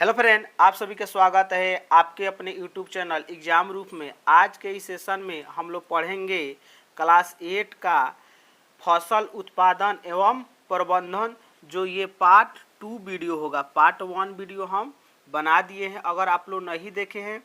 Hello friend, आप सभी का स्वागत है आपके अपने यूट्यूब चैनल एग्जाम रूप में। आज के इस सेशन में हम लोग पढ़ेंगे क्लास 8 का फसल उत्पादन एवं प्रबंधन, जो ये पार्ट 2 वीडियो होगा। पार्ट 1 वीडियो हम बना दिए हैं, अगर आप लोग नहीं देखे हैं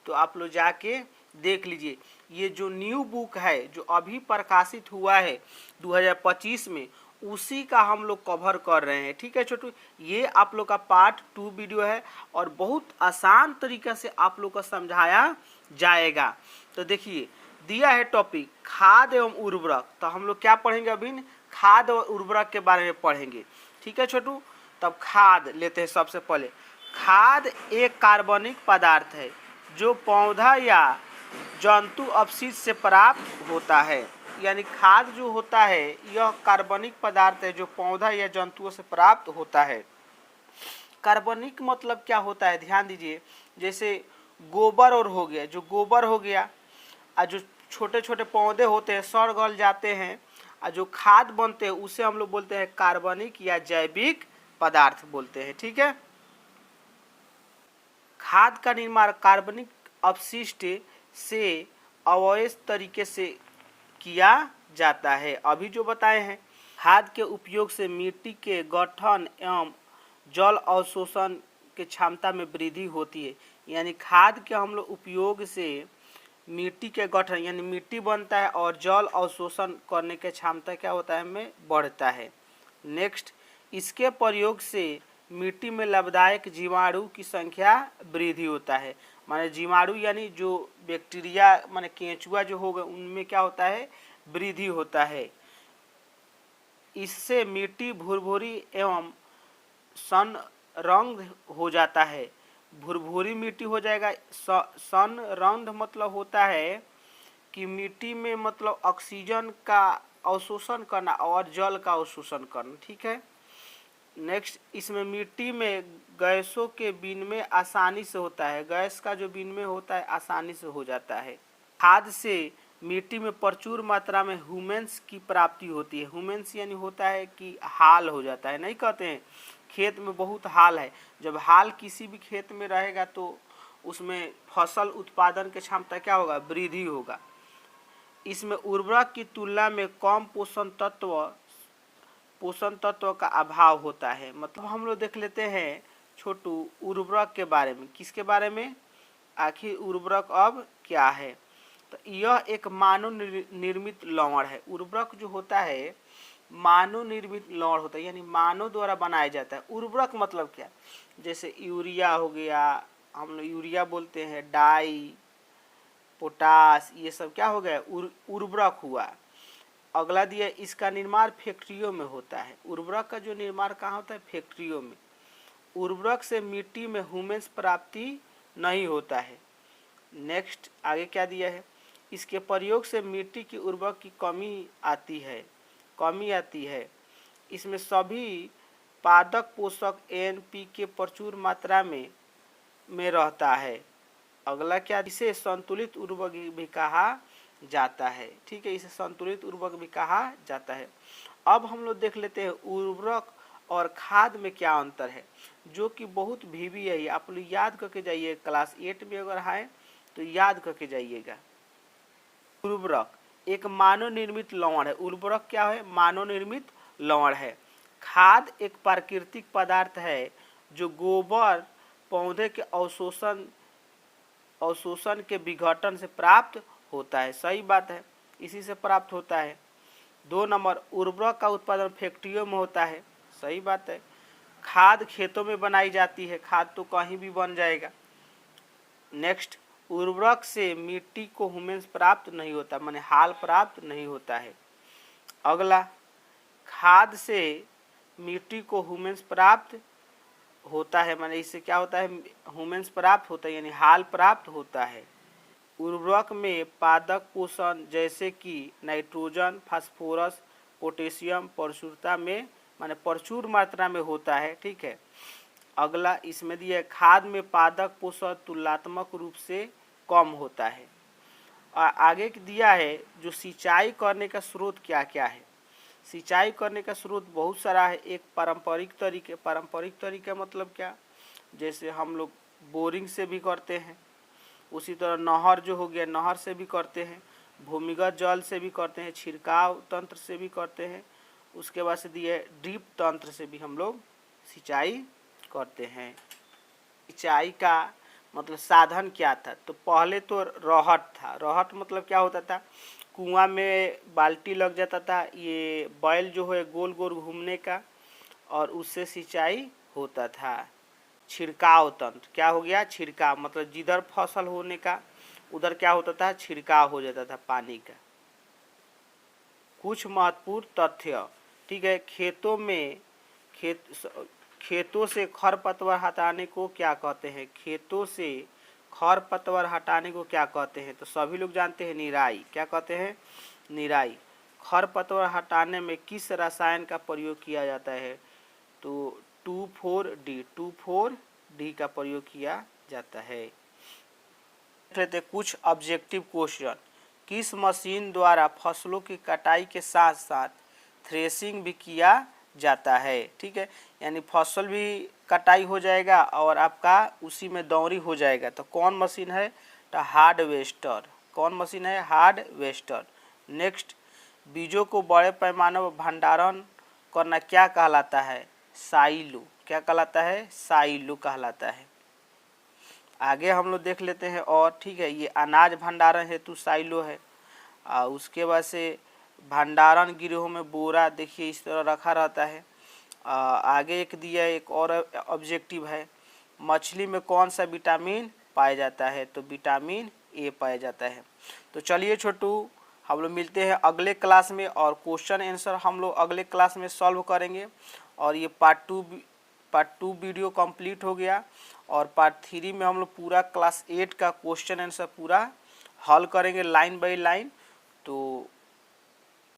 तो आप लोग जाके देख लीजिए। ये जो न्यू बुक है जो अभी प्रकाशित हुआ है 2025 में, उसी का हम लोग कवर कर रहे हैं। ठीक है छोटू, ये आप लोग का पार्ट 2 वीडियो है और बहुत आसान तरीके से आप लोग को समझाया जाएगा। तो देखिए, दिया है टॉपिक खाद एवं उर्वरक, तो हम लोग क्या पढ़ेंगे? अभी खाद और उर्वरक के बारे में पढ़ेंगे। ठीक है छोटू, तब खाद लेते हैं। सबसे पहले खाद एक कार्बनिक पदार्थ है जो पौधा या जंतु अपशिष्ट से प्राप्त होता है। यानी खाद जो होता है यह कार्बनिक पदार्थ है जो पौधा या जंतुओं से प्राप्त होता है। कार्बनिक मतलब क्या होता है, ध्यान दीजिए। जैसे गोबर और हो गया, जो गोबर हो गया और जो छोटे छोटे पौधे होते हैं सड़ गल जाते हैं और जो खाद बनते हैं उसे हम लोग बोलते हैं कार्बनिक या जैविक पदार्थ बोलते हैं। ठीक है, खाद का निर्माण कार्बनिक अपशिष्ट से अवैध तरीके से किया जाता है। अभी जो बताए हैं, खाद के उपयोग से मिट्टी के गठन एवं जल अवशोषण की क्षमता में वृद्धि होती है। यानी खाद के हम लोग उपयोग से मिट्टी के गठन यानी मिट्टी बनता है और जल अवशोषण करने की क्षमता क्या होता है, हमें बढ़ता है। नेक्स्ट, इसके प्रयोग से मिट्टी में लाभदायक जीवाणु की संख्या वृद्धि होता है। माने जीवाणु यानी जो बैक्टीरिया माने केंचुआ जो होगा उनमें क्या होता है, वृद्धि होता है। इससे मिट्टी भुरभुरी एवं सन रंग हो जाता है। भुरभुरी मिट्टी हो जाएगा। सन रंग मतलब होता है कि मिट्टी में मतलब ऑक्सीजन का अवशोषण करना और जल का अवशोषण करना। ठीक है। नेक्स्ट, इसमें मिट्टी में गैसों के विनिमय आसानी से होता है। गैस का जो विनिमय होता है आसानी से हो जाता है। खाद से मिट्टी में प्रचुर मात्रा में ह्यूमेंस की प्राप्ति होती है। ह्यूमेंस यानी होता है कि हाल हो जाता है, नहीं कहते हैं खेत में बहुत हाल है। जब हाल किसी भी खेत में रहेगा तो उसमें फसल उत्पादन की क्षमता क्या होगा, वृद्धि होगा। इसमें उर्वरक की तुलना में कम पोषण तत्व का अभाव होता है। मतलब हम लोग देख लेते हैं छोटू उर्वरक के बारे में। किसके बारे में? आखिर उर्वरक अब क्या है? तो यह एक मानव निर्मित लवण है। उर्वरक जो होता है मानव निर्मित लवण होता है, यानी मानव द्वारा बनाया जाता है। उर्वरक मतलब क्या? जैसे यूरिया हो गया, हम लोग यूरिया बोलते हैं, डाई, पोटास, ये सब क्या हो गया, उर्वरक हुआ। अगला दिया, इसका निर्माण फैक्ट्रियों में होता है। उर्वरक का जो निर्माण कहाँ होता है? फैक्ट्रियों में। उर्वरक से मिट्टी में ह्यूमस प्राप्ति नहीं होता है। नेक्स्ट, आगे क्या दिया है? इसके प्रयोग से मिट्टी की उर्वरक की कमी आती है। इसमें सभी पादप पोषक NPK प्रचुर मात्रा में रहता है। अगला क्या? इसे संतुलित उर्वरक भी कहा जाता है। ठीक है, इसे संतुलित उर्वरक भी कहा जाता है। अब हम लोग देख लेते हैं उर्वरक और खाद में क्या अंतर है, जो कि बहुत भी है। आप लोग याद करके जाइए, क्लास 8 में अगर आए तो याद करके जाइएगा। उर्वरक एक मानव निर्मित लवण है। उर्वरक क्या है? मानव निर्मित लवण है। खाद एक प्राकृतिक पदार्थ है जो गोबर पौधे के अवशोषण के विघटन से प्राप्त होता है। सही बात है, इसी से प्राप्त होता है। 2 नंबर, उर्वरक का उत्पादन फैक्ट्रियों में होता है। सही बात है। खाद खेतों में बनाई जाती है। खाद तो कहीं भी बन जाएगा। नेक्स्ट, उर्वरक से मिट्टी को ह्यूमस प्राप्त नहीं होता, माने हाल प्राप्त नहीं होता है। अगला, खाद से मिट्टी को ह्यूमस प्राप्त होता है, माने इससे क्या होता है, ह्यूमस प्राप्त होता है, यानी हाल प्राप्त होता है। उर्वरक में पादप पोषण जैसे कि नाइट्रोजन, फास्फोरस, पोटेशियम प्रचुरता में माने प्रचुर मात्रा में होता है। ठीक है। अगला, इसमें दिया है खाद में पादप पोषण तुलनात्मक रूप से कम होता है। और आगे दिया है जो सिंचाई करने का स्रोत क्या क्या है। सिंचाई करने का स्रोत बहुत सारा है। एक पारंपरिक तरीके मतलब क्या, जैसे हम लोग बोरिंग से भी करते हैं, उसी तरह नहर जो हो गया, नहर से भी करते हैं, भूमिगत जल से भी करते हैं, छिड़काव तंत्र से भी करते हैं, उसके बाद से दिए ड्रिप तंत्र से भी हम लोग सिंचाई करते हैं। सिंचाई का मतलब साधन क्या था? तो पहले तो रहट था। रहट मतलब क्या होता था? कुआं में बाल्टी लग जाता था, ये बैल जो है गोल गोल घूमने का, और उससे सिंचाई होता था। छिड़काव तंत्र क्या हो गया? छिड़काव मतलब जिधर फसल होने का उधर क्या होता था? छिड़काव हो जाता था पानी का। कुछ महत्वपूर्ण तथ्य, ठीक है। खेतों से खरपतवार हटाने को क्या कहते हैं? खेतों से खरपतवार हटाने को क्या कहते हैं? तो सभी लोग जानते हैं, निराई। क्या कहते हैं? निराई। खरपतवार हटाने में किस रसायन का प्रयोग किया जाता है? तो 2,4-D का प्रयोग किया जाता है। लेते कुछ ऑब्जेक्टिव क्वेश्चन। किस मशीन द्वारा फसलों की कटाई के साथ साथ थ्रेसिंग भी किया जाता है? ठीक है, यानी फसल भी कटाई हो जाएगा और आपका उसी में दौरी हो जाएगा। तो कौन मशीन है? तो हार्वेस्टर। कौन मशीन है? हार्वेस्टर। नेक्स्ट, बीजों को बड़े पैमाने पर भंडारण करना क्या कहलाता है? साइलो। क्या कहलाता है? साइलो कहलाता है। आगे हम लोग देख लेते हैं और, ठीक है, ये अनाज भंडारण हेतु साइलो है। उसके बाद से भंडारण गिरोह में बोरा देखिए इस तरह रखा रहता है। आगे एक दिया, एक और ऑब्जेक्टिव है, मछली में कौन सा विटामिन पाया जाता है? तो विटामिन ए पाया जाता है। तो चलिए छोटू, हम लोग मिलते हैं अगले क्लास में और क्वेश्चन आंसर हम लोग अगले क्लास में सॉल्व करेंगे। और ये पार्ट टू वीडियो कंप्लीट हो गया और पार्ट 3 में हम लोग पूरा क्लास 8 का क्वेश्चन आंसर पूरा हल करेंगे लाइन बाय लाइन। तो